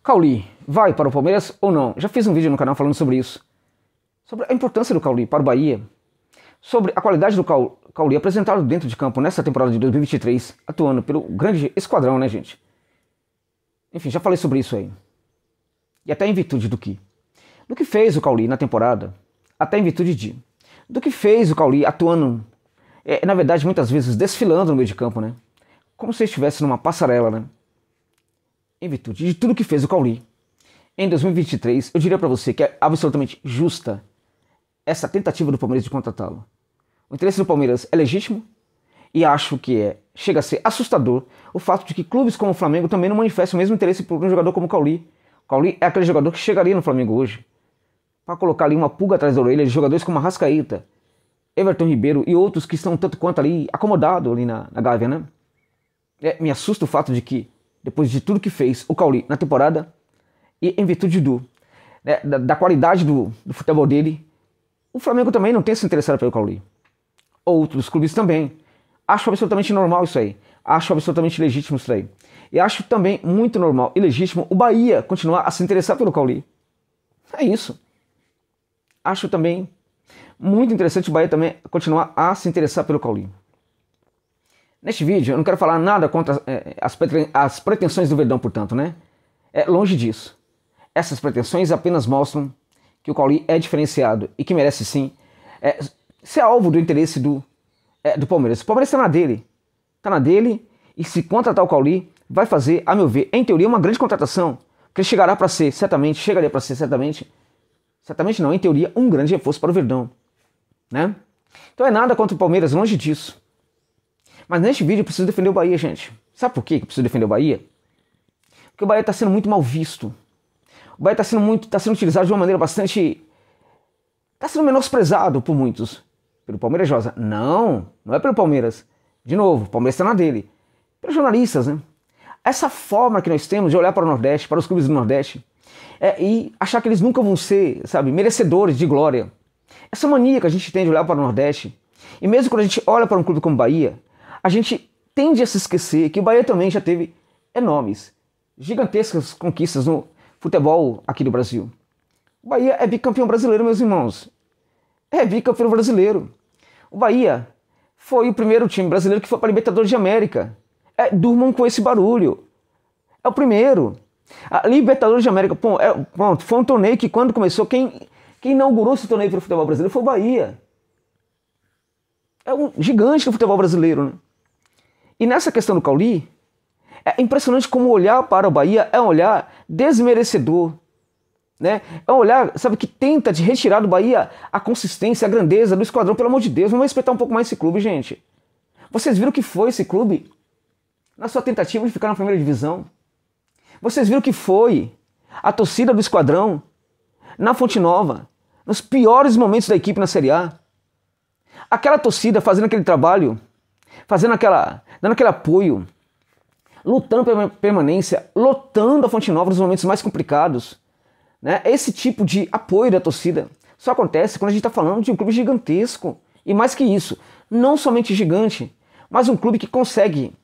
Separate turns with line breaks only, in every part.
Cauli vai para o Palmeiras ou não? Já fiz um vídeo no canal falando sobre isso. Sobre a importância do Cauli para o Bahia. Sobre a qualidade do Cauli apresentado dentro de campo nessa temporada de 2023, atuando pelo grande esquadrão, né, gente? Enfim, já falei sobre isso aí. E até em virtude do que? Do que fez o Cauli na temporada, até em virtude de. Do que fez o Cauli atuando, na verdade, muitas vezes desfilando no meio de campo, né? Como se estivesse numa passarela, né? Em virtude de tudo que fez o Cauli em 2023, eu diria para você que é absolutamente justa essa tentativa do Palmeiras de contratá-lo. O interesse do Palmeiras é legítimo e acho que chega a ser assustador o fato de que clubes como o Flamengo também não manifestam o mesmo interesse por um jogador como o Cauli. O Cauli é aquele jogador que chegaria no Flamengo hoje para colocar ali uma pulga atrás da orelha de jogadores como Arrascaeta, Everton Ribeiro e outros que estão tanto quanto ali acomodados ali na Gávea, né? Me assusta o fato de que, depois de tudo que fez o Cauli na temporada, e em virtude da qualidade do futebol dele, o Flamengo também não tem se interessado pelo Cauli. Outros clubes também. Acho absolutamente normal isso aí. Acho absolutamente legítimo isso aí. E acho também muito normal e legítimo o Bahia continuar a se interessar pelo Cauli. É isso. Acho também muito interessante o Bahia também continuar a se interessar pelo Cauli. Neste vídeo eu não quero falar nada contra as pretensões do Verdão, portanto, né? Longe disso. Essas pretensões apenas mostram que o Cauli é diferenciado e que merece sim ser alvo do interesse do Palmeiras. O Palmeiras está na dele. Está na dele e se contratar o Cauli vai fazer, a meu ver, em teoria, uma grande contratação. Porque ele chegaria para ser, certamente não, em teoria, um grande reforço para o Verdão. Né? Então é nada contra o Palmeiras, longe disso. Mas neste vídeo eu preciso defender o Bahia, gente. Sabe por que eu preciso defender o Bahia? Porque o Bahia está sendo muito mal visto. O Bahia está sendo utilizado de uma maneira bastante... Está sendo menosprezado por muitos. Pelo Palmeiras Josa. Não é pelo Palmeiras. De novo, o Palmeiras está na dele. Pelos jornalistas, né? Essa forma que nós temos de olhar para o Nordeste, para os clubes do Nordeste, e achar que eles nunca vão ser, sabe, merecedores de glória. Essa mania que a gente tem de olhar para o Nordeste, e mesmo quando a gente olha para um clube como o Bahia, a gente tende a se esquecer que o Bahia também já teve enormes, gigantescas conquistas no futebol aqui do Brasil. O Bahia é bicampeão brasileiro, meus irmãos. É bicampeão brasileiro. O Bahia foi o primeiro time brasileiro que foi para a Libertadores de América. Durmam com esse barulho. É o primeiro. A Libertadores de América, pronto, foi um torneio que quando começou, quem inaugurou esse torneio para o futebol brasileiro foi o Bahia. É um gigante do futebol brasileiro, né? E nessa questão do Cauli, é impressionante como olhar para o Bahia é um olhar desmerecedor. Né? É um olhar, sabe, que tenta de retirar do Bahia a consistência, a grandeza do esquadrão. Pelo amor de Deus, vamos respeitar um pouco mais esse clube, gente. Vocês viram o que foi esse clube na sua tentativa de ficar na primeira divisão? Vocês viram o que foi a torcida do esquadrão na Fonte Nova, nos piores momentos da equipe na Série A? Aquela torcida fazendo aquele trabalho, dando aquele apoio, lutando pela permanência, lotando a Fonte Nova nos momentos mais complicados. Né? Esse tipo de apoio da torcida só acontece quando a gente está falando de um clube gigantesco. E mais que isso, não somente gigante, mas um clube que consegue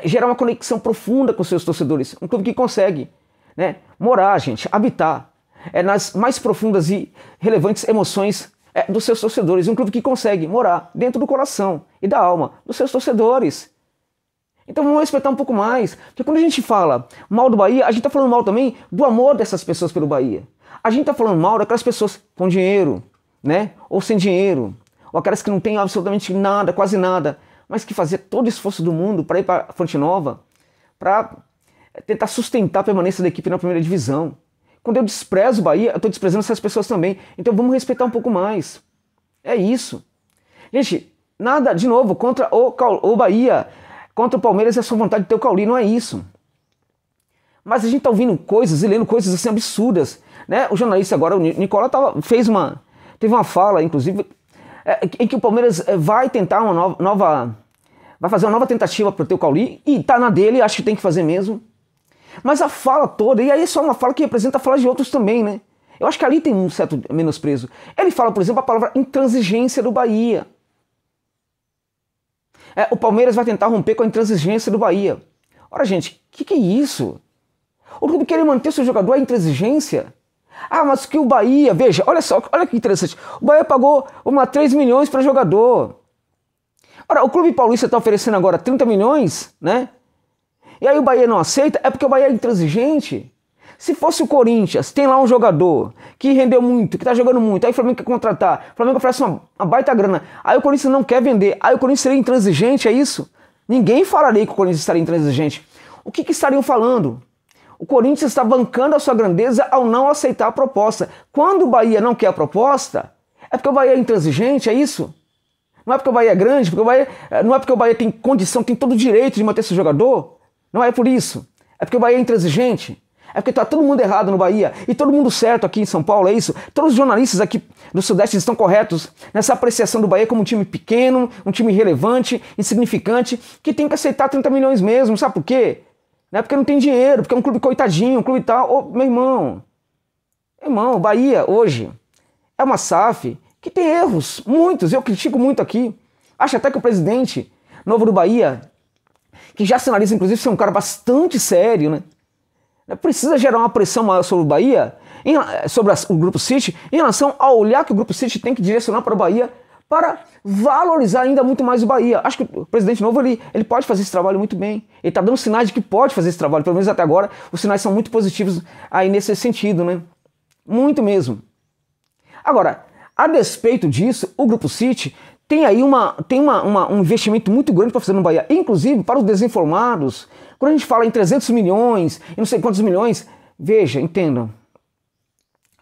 gerar uma conexão profunda com seus torcedores. Um clube que consegue, né, morar, gente, habitar nas mais profundas e relevantes emoções dos seus torcedores. Um clube que consegue morar dentro do coração e da alma dos seus torcedores. Então vamos respeitar um pouco mais. Porque quando a gente fala mal do Bahia, a gente está falando mal também do amor dessas pessoas pelo Bahia. A gente está falando mal daquelas pessoas com dinheiro, né? Ou sem dinheiro. Ou aquelas que não têm absolutamente nada, quase nada, mas que faziam todo o esforço do mundo para ir para a Fonte Nova, para tentar sustentar a permanência da equipe na primeira divisão. Quando eu desprezo o Bahia, eu estou desprezando essas pessoas também. Então vamos respeitar um pouco mais. É isso. Gente, nada, de novo, contra o Bahia, contra o Palmeiras é a sua vontade de ter o Cauli, não é isso. Mas a gente está ouvindo coisas e lendo coisas assim absurdas. Né? O jornalista agora, o Nicola, teve uma fala, inclusive, em que o Palmeiras vai tentar vai fazer uma nova tentativa para ter o Cauli, e está na dele, acho que tem que fazer mesmo. Mas a fala toda, e aí é só uma fala que representa a fala de outros também, né? Eu acho que ali tem um certo menosprezo. Ele fala, por exemplo, a palavra intransigência do Bahia. O Palmeiras vai tentar romper com a intransigência do Bahia. Ora, gente, o que é isso? O clube querer manter seu jogador é intransigência. Ah, mas que o Bahia, veja, olha só, olha que interessante. O Bahia pagou 3 milhões para jogador. Ora, o clube paulista está oferecendo agora 30 milhões, né? E aí o Bahia não aceita, é porque o Bahia é intransigente. Se fosse o Corinthians, tem lá um jogador que rendeu muito, que tá jogando muito, aí o Flamengo quer contratar, o Flamengo oferece uma baita grana, aí o Corinthians não quer vender, aí o Corinthians seria intransigente, é isso? Ninguém falaria que o Corinthians estaria intransigente. O que estariam falando? O Corinthians está bancando a sua grandeza ao não aceitar a proposta. Quando o Bahia não quer a proposta, é porque o Bahia é intransigente, é isso? Não é porque o Bahia é grande, não é porque o Bahia tem condição, tem todo o direito de manter seu jogador. Não é por isso. É porque o Bahia é intransigente. É porque está todo mundo errado no Bahia e todo mundo certo aqui em São Paulo, é isso? Todos os jornalistas aqui do Sudeste estão corretos nessa apreciação do Bahia como um time pequeno, um time irrelevante, insignificante, que tem que aceitar 30 milhões mesmo, sabe por quê? Não é porque não tem dinheiro, porque é um clube coitadinho, um clube tal. Ô, meu irmão, o Bahia hoje é uma SAF que tem erros, muitos, eu critico muito aqui. Acho até que o presidente novo do Bahia, que já sinaliza inclusive ser um cara bastante sério, né? Precisa gerar uma pressão maior sobre o Bahia, sobre o Grupo City, em relação ao olhar que o Grupo City tem que direcionar para o Bahia para valorizar ainda muito mais o Bahia. Acho que o presidente novo ele pode fazer esse trabalho muito bem. Ele está dando sinais de que pode fazer esse trabalho, pelo menos até agora os sinais são muito positivos aí nesse sentido, né? Muito mesmo. Agora, a despeito disso, o Grupo City tem aí um investimento muito grande para fazer no Bahia, inclusive para os desinformados. Quando a gente fala em 300 milhões e não sei quantos milhões, veja, entendam.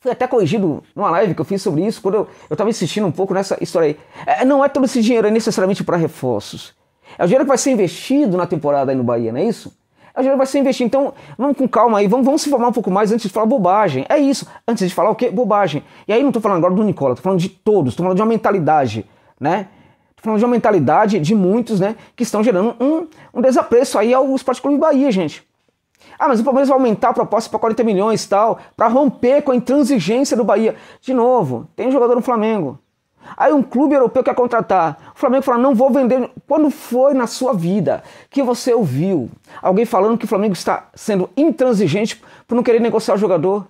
Fui até corrigido numa live que eu fiz sobre isso, quando eu estava insistindo um pouco nessa história aí. Não é todo esse dinheiro necessariamente para reforços. É o dinheiro que vai ser investido na temporada aí no Bahia, não é isso? É o dinheiro que vai ser investido. Então, vamos com calma aí, vamos se informar um pouco mais antes de falar bobagem. É isso, antes de falar o quê? Bobagem. E aí não estou falando agora do Nicola, estou falando de todos, estou falando de uma mentalidade, né? Estou falando de uma mentalidade de muitos, né, que estão gerando um desapreço aí ao Sport Clube Bahia, gente. Ah, mas o Palmeiras vai aumentar a proposta para 40 milhões e tal, para romper com a intransigência do Bahia. De novo, tem um jogador no Flamengo. Aí um clube europeu quer contratar. O Flamengo fala, não vou vender. Quando foi na sua vida que você ouviu alguém falando que o Flamengo está sendo intransigente por não querer negociar o jogador?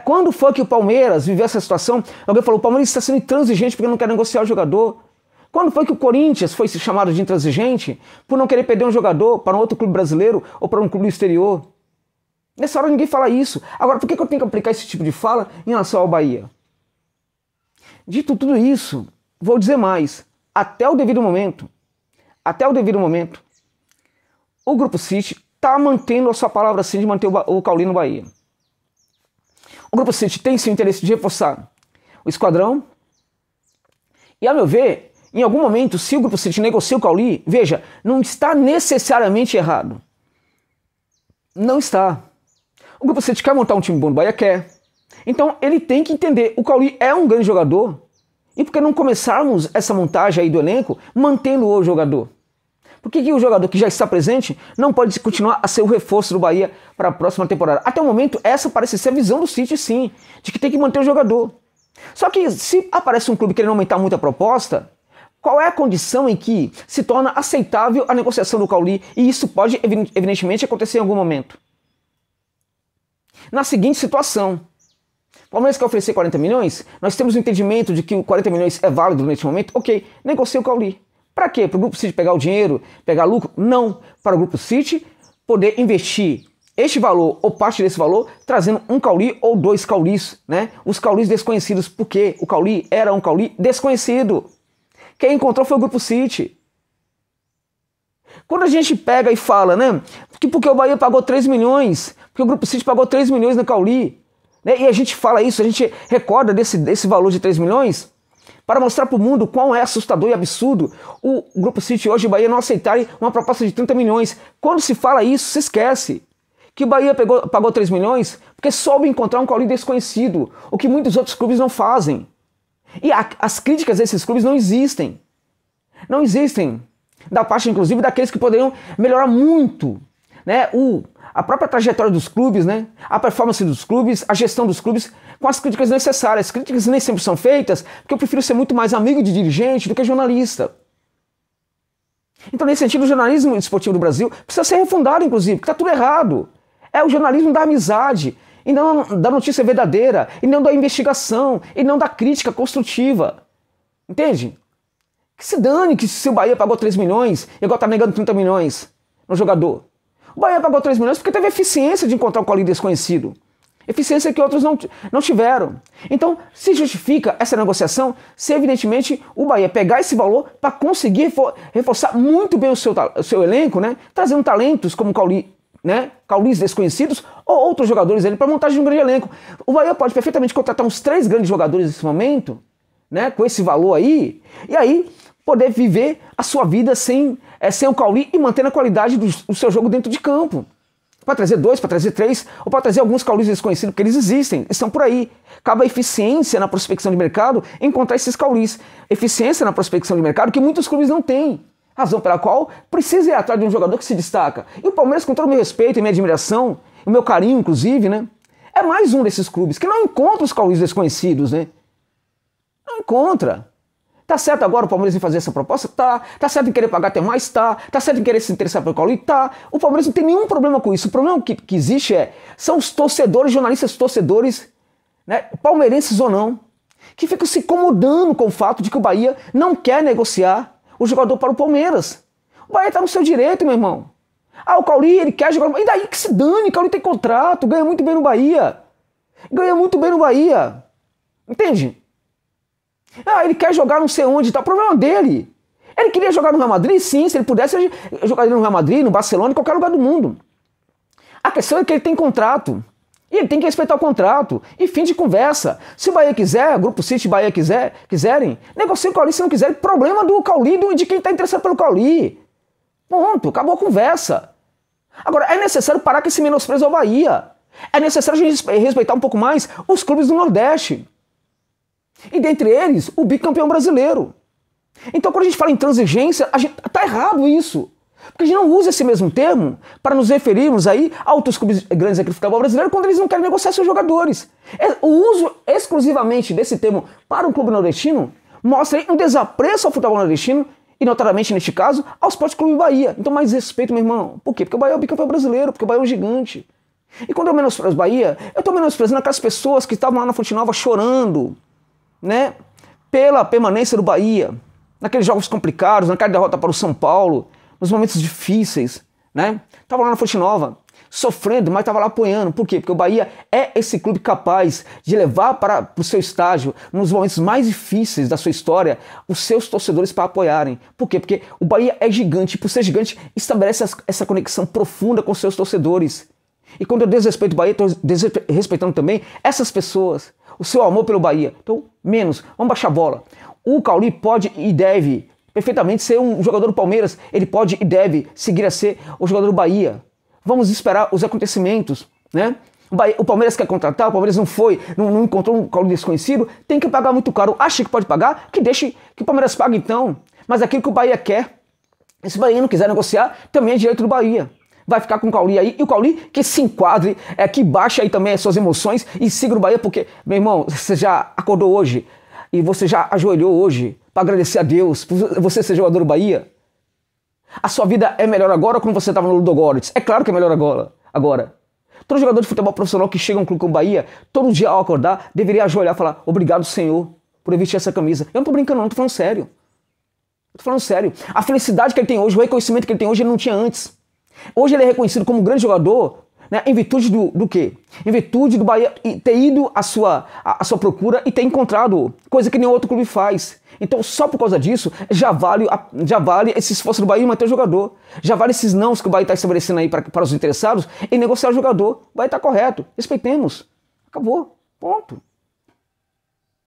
Quando foi que o Palmeiras viveu essa situação? Alguém falou, o Palmeiras está sendo intransigente porque não quer negociar o jogador. Quando foi que o Corinthians foi chamado de intransigente por não querer perder um jogador para um outro clube brasileiro ou para um clube exterior? Nessa hora ninguém fala isso. Agora, por que eu tenho que aplicar esse tipo de fala em relação ao Bahia? Dito tudo isso, vou dizer mais. Até o devido momento, o Grupo City está mantendo a sua palavra assim de manter o Cauli no Bahia. O Grupo City tem sim o interesse de reforçar o esquadrão e, a meu ver, em algum momento, se o Grupo City negocia o Cauli, veja, não está necessariamente errado. Não está. O Grupo City quer montar um time bom no Bahia? Quer. Então ele tem que entender, o Cauli é um grande jogador, e por que não começarmos essa montagem aí do elenco mantendo o jogador? Por que o jogador que já está presente não pode continuar a ser o reforço do Bahia para a próxima temporada? Até o momento, essa parece ser a visão do City, sim, de que tem que manter o jogador. Só que se aparece um clube querendo aumentar muito a proposta, qual é a condição em que se torna aceitável a negociação do Cauli? E isso pode, evidentemente, acontecer em algum momento. Na seguinte situação, o Palmeiras quer oferecer 40 milhões, nós temos o entendimento de que o 40 milhões é válido neste momento, ok, negocia o Cauli. Para quê? Para o Grupo City pegar o dinheiro, pegar lucro? Não, para o Grupo City poder investir este valor ou parte desse valor, trazendo um Cauli ou dois Caulis, né? Os Caulis desconhecidos, porque o Cauli era um Cauli desconhecido. Quem encontrou foi o Grupo City. Quando a gente pega e fala, né, que porque o Bahia pagou 3 milhões, porque o Grupo City pagou 3 milhões no Cauli, né, e a gente fala isso, a gente recorda desse valor de 3 milhões, para mostrar para o mundo quão é assustador e absurdo o Grupo City hoje e o Bahia não aceitarem uma proposta de 30 milhões. Quando se fala isso, se esquece que o Bahia pagou 3 milhões porque soube encontrar um Cauli desconhecido, o que muitos outros clubes não fazem. E as críticas a esses clubes não existem. Não existem. Da parte, inclusive, daqueles que poderiam melhorar muito, né, a própria trajetória dos clubes, né, a performance dos clubes, a gestão dos clubes, com as críticas necessárias. As críticas nem sempre são feitas, porque eu prefiro ser muito mais amigo de dirigente do que jornalista. Então, nesse sentido, o jornalismo esportivo do Brasil precisa ser refundado, inclusive, porque está tudo errado. É o jornalismo da amizade, e não da notícia verdadeira, e não da investigação, e não da crítica construtiva. Entende? Que se dane que se o Bahia pagou 3 milhões, igual tá negando 30 milhões no jogador. O Bahia pagou 3 milhões porque teve eficiência de encontrar um Cauli desconhecido. Eficiência que outros não tiveram. Então, se justifica essa negociação se, evidentemente, o Bahia pegar esse valor para conseguir reforçar muito bem o seu elenco, né? Trazendo talentos como Cauli, né? Caulis desconhecidos ou outros jogadores para montagem de um grande elenco. O Bahia pode perfeitamente contratar uns 3 grandes jogadores nesse momento, né? Com esse valor aí, e aí poder viver a sua vida sem o Cauli e mantendo a qualidade do seu jogo dentro de campo. Para trazer 2, para trazer 3, ou para trazer alguns Caulis desconhecidos, porque eles existem, estão por aí. Cabe a eficiência na prospecção de mercado encontrar esses Caulis. Eficiência na prospecção de mercado que muitos clubes não têm. Razão pela qual precisa ir atrás de um jogador que se destaca. E o Palmeiras, com todo o meu respeito e minha admiração, o meu carinho, inclusive, né? É mais um desses clubes que não encontra os Caulis desconhecidos, né? Não encontra. Tá certo agora o Palmeiras em fazer essa proposta? Tá. Tá certo em querer pagar até mais? Tá. Tá certo em querer se interessar pelo Cauli? Tá. O Palmeiras não tem nenhum problema com isso. O problema que existe são os torcedores, jornalistas torcedores, né, palmeirenses ou não, que ficam se incomodando com o fato de que o Bahia não quer negociar o jogador para o Palmeiras. O Bahia tá no seu direito, meu irmão. Ah, o Cauli, ele quer jogar... E daí que se dane, o Cauli tem contrato, ganha muito bem no Bahia. Ganha muito bem no Bahia. Entende? Ah, ele quer jogar não sei onde, tá? O problema dele. Ele queria jogar no Real Madrid? Sim, se ele pudesse, ele jogaria no Real Madrid, no Barcelona, em qualquer lugar do mundo. A questão é que ele tem contrato. E ele tem que respeitar o contrato. E fim de conversa. Se o Bahia quiser, o Grupo City e o Bahia quiserem, negociem com o Cauli. Se não quiserem, problema do Cauli e de quem está interessado pelo Cauli. Ponto. Acabou a conversa. Agora, é necessário parar com esse menosprezo ao Bahia. É necessário a gente respeitar um pouco mais os clubes do Nordeste. E dentre eles, o bicampeão brasileiro. Então, quando a gente fala em transigência, tá errado isso. Porque a gente não usa esse mesmo termo para nos referirmos aí a outros clubes grandes aqui do futebol brasileiro quando eles não querem negociar seus jogadores. O uso exclusivamente desse termo para um clube nordestino mostra aí um desapreço ao futebol nordestino e, notadamente, neste caso, ao Sport Clube Bahia. Então, mais respeito, meu irmão. Por quê? Porque o Bahia é o bicampeão brasileiro, porque o Bahia é um gigante. E quando eu menosprezo o Bahia, eu estou menosprezando aquelas pessoas que estavam lá na Fonte Nova chorando, né, pela permanência do Bahia, naqueles jogos complicados, naquela derrota para o São Paulo, nos momentos difíceis, né? Tava lá na Fonte Nova, sofrendo, mas estava lá apoiando. Por quê? Porque o Bahia é esse clube capaz de levar para o seu estádio, nos momentos mais difíceis da sua história, os seus torcedores para apoiarem. Por quê? Porque o Bahia é gigante, e por ser gigante, estabelece essa conexão profunda com os seus torcedores. E quando eu desrespeito o Bahia, estou desrespeitando também essas pessoas, o seu amor pelo Bahia. Então, vamos baixar a bola. O Cauli pode e deve perfeitamente ser um jogador do Palmeiras, ele pode e deve seguir a ser o jogador do Bahia. Vamos esperar os acontecimentos, né? O Palmeiras quer contratar, o Palmeiras não encontrou um Cauli desconhecido, tem que pagar muito caro. Acha que pode pagar? Que deixe que o Palmeiras pague então. Mas aquilo que o Bahia quer, se o Bahia não quiser negociar, também é direito do Bahia. Vai ficar com o Cauli aí, e o Cauli que se enquadre, que baixe aí também as suas emoções e siga o Bahia, porque, meu irmão, você já acordou hoje e você já ajoelhou hoje para agradecer a Deus por você ser jogador do Bahia? A sua vida é melhor agora ou quando você estava no Ludogorets? É claro que é melhor agora. Todo jogador de futebol profissional que chega a um clube como o Bahia, todo dia ao acordar, deveria ajoelhar e falar: obrigado, Senhor, por eu vestir essa camisa. Eu não tô brincando, não, tô falando sério. Eu tô falando sério. A felicidade que ele tem hoje, o reconhecimento que ele tem hoje, ele não tinha antes. Hoje ele é reconhecido como um grande jogador, né, em virtude do quê? Em virtude do Bahia ter ido à sua procura e ter encontrado, coisa que nenhum outro clube faz. Então, só por causa disso, já vale esse esforço do Bahia em manter o jogador. Já vale esses nãos que o Bahia está estabelecendo aí para os interessados em negociar o jogador. O Bahia está correto. Respeitemos. Acabou. Ponto.